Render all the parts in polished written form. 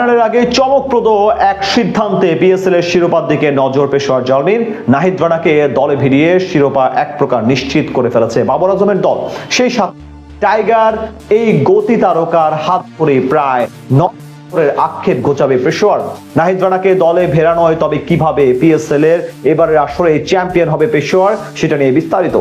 ফাইনালের আগে চমকপ্রদ এক সিদ্ধান্তে পিএসএল এর শিরোপার দিকে নজর পেশোয়ার জালমির। নাহিদ রানাকে দলে ভিড়িয়ে শিরোপা এক প্রকার নিশ্চিত করে ফেলেছে বাবর আজমের দল। সেই সাথে টাইগার এই গতি তারকার হাত ধরে প্রায় আক্ষেপ ঘোচাবে পেশোয়ার। নাহিদ রানাকে দলে ভেড়ানোয় তবে কিভাবে পিএসএল এর এবারের আসরে চ্যাম্পিয়ন হবে পেশোয়ার, সেটা নিয়ে বিস্তারিত।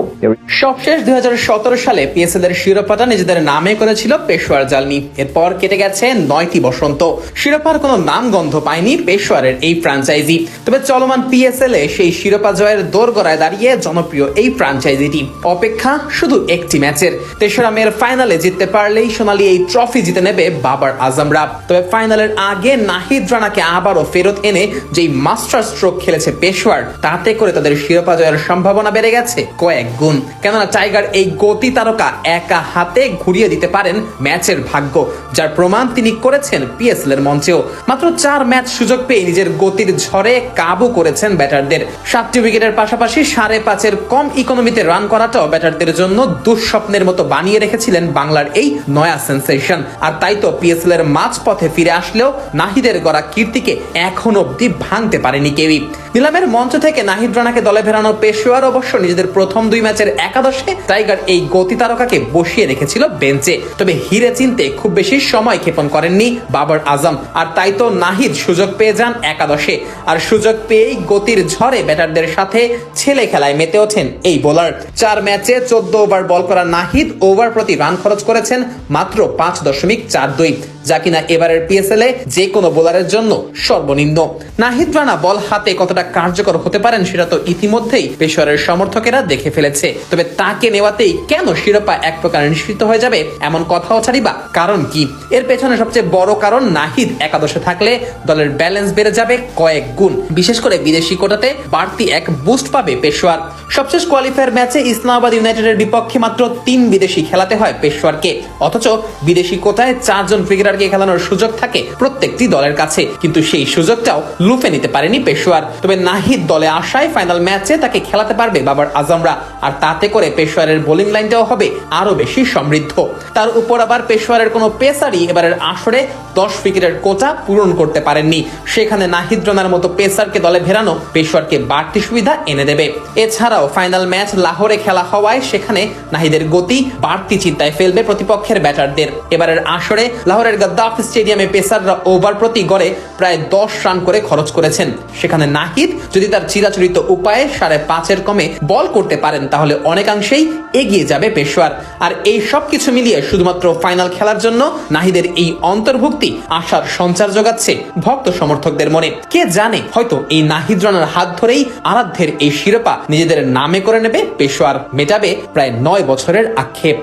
সবশেষ 2017 সালে পিএসএল এর শিরোপাটা নিজেদের নামে করেছিল পেশোয়ার জালমি। এরপর কেটে গেছে 9টি বসন্ত, শিরোপার কোনো নাম গন্ধ পায়নি পেশোয়ারের এই ফ্র্যাঞ্চাইজি। তবে চলমান পিএসএল এ সেই শিরোপা জয়ের দোরগোড়ায় দাঁড়িয়ে জনপ্রিয় এই ফ্র্যাঞ্চাইজিটি অপেক্ষা শুধু একটি ম্যাচের। 3রা মের ফাইনালে জিততে পারলেই সোনালী এই ট্রফি জিতে নেবে বাবার আজমরা। তবে ফাইনালের আগে নাহিদ রানাকে আবারও ফেরত এনে যেই মাস্টার স্ট্রোক খেলেছে পেশোয়ার, তাতে করে তাদের শিরোপা জয়ের সম্ভাবনা বেড়ে গেছে কয়েক গুণ। কেননা টাইগার এই গতি তারকা একা হাতে ঘুরিয়ে দিতে পারেন ম্যাচের ভাগ্য, যার প্রমাণ তিনি করেছেন পিএসএল এর মঞ্চেও। মাত্র 4 ম্যাচ সুযোগ পেয়ে নিজের গতির ঝড়ে কাবু করেছেন ব্যাটারদের। 7টি উইকেটের পাশাপাশি 5.5-এর কম ইকোনমিতে রান করাটাও ব্যাটারদের জন্য দুঃস্বপ্নের মতো বানিয়ে রেখেছিলেন বাংলার এই নয়া সেন্সেশন। আর তাই তো পিএসএল এর মাঝপথে ফিরে আসলেও নাহিদের গড়া কীর্তিকে এখন অব্দি ভাঙতে পারেনি কেউই। নিলামের মঞ্চ থেকে নাহিদ রানাকে দলে ফেরানো পেশোয়ার অবশ্য নিজেদের প্রথম 2 ম্যাচের একাদশে টাইগার এই গতি তারকাকে বসিয়ে রেখেছিল বেঞ্চে। তবে হিরে চিনতে খুব বেশি সময় ক্ষেপণ করেননি বাবর আজম। আর তাই তো নাহিদ সুযোগ পেয়ে যান একাদশে। আর সুযোগ পেয়েই গতির ঝড়ে ব্যাটারদের সাথে ছেলে খেলায় মেতে ওঠেন এই বোলার। 4 ম্যাচে 14 ওভার বল করা নাহিদ ওভার প্রতি রান খরচ করেছেন মাত্র 5.42, যা কিনা এবারের পিএসএল এ যে কোনো বোলারের জন্য সর্বনিম্ন। নাহিদ রানা বল হাতে কতটা কার্যকর হতে পারেন সেটা তো ইতিমধ্যেই পেশোয়ারের সমর্থকেরা দেখে ফেলেছে। তবে তাকে নেওয়াতেই কেন শিরোপা এক প্রকার নিশ্চিত হয়ে যাবে এমন কথাও ছাড়িবা কারণ কি? এর পেছনে সবচেয়ে বড় কারণ নাহিদ একাদশে থাকলে দলের ব্যালেন্স বেড়ে যাবে কয়েক গুণ। বিশেষ করে বিদেশি কোটাতে বাড়তি এক বুস্ট পাবে পেশোয়ার। সবশেষ কোয়ালিফায়ার ম্যাচে ইসলামাবাদ ইউনাইটেডের বিপক্ষে মাত্র 3 বিদেশি খেলাতে হয় পেশোয়ারকে, অথচ বিদেশি কোটায় 4 জন ক্রিকেটারকে খেলানোর সুযোগ থাকে প্রত্যেকটি দলের কাছে, কিন্তু সেই সুযোগটাও লুফে নিতে পারেনি পেশোয়ার। তবে নাহিদ দলে আসায় ফাইনাল ম্যাচে তাকে খেলাতে পারবে বাবার আজমরা। আর তাতে করে পেশোয়ারের বোলিং লাইনটাও হবে আরো বেশি সমৃদ্ধ। তার উপর আবার পেশোয়ারের কোনো পেসারই এবারের আসরে 10 উইকেটের কোটা পূরণ করতে পারেননি। সেখানে নাহিদ রানার মতো পেসারকে দলে ভেড়ানো পেশোয়ারকে বাড়তি সুবিধা এনে দেবে। এছাড়াও ফাইনাল ম্যাচ লাহোরে খেলা হওয়ায় সেখানে নাহিদের গতি বাড়তি চিন্তায় ফেলবে প্রতিপক্ষের ব্যাটারদের। এবারের আসরে লাহোরের গদ্দাফি স্টেডিয়ামে পেসাররা ওভার প্রতি গড়ে প্রায় 10 রান করে খরচ করেছেন। সেখানে নাহিদ যদি তার চিরাচরিত উপায়ে 5.5-এর কমে বল করতে পারেন তাহলে অনেকাংশেই এগিয়ে যাবে পেশোয়ার। আর এই সব কিছু মিলিয়ে শুধুমাত্র ফাইনাল খেলার জন্য নাহিদের এই অন্তর্ভুক্তি আশার সঞ্চার যোগাচ্ছে ভক্ত সমর্থকদের মনে। কে জানে, হয়তো এই নাহিদ রানার হাত ধরেই আরাধ্যের এই শিরোপা নিজেদের নামে করে নেবে পেশোয়ার, মেটাবে প্রায় 9 বছরের আক্ষেপ।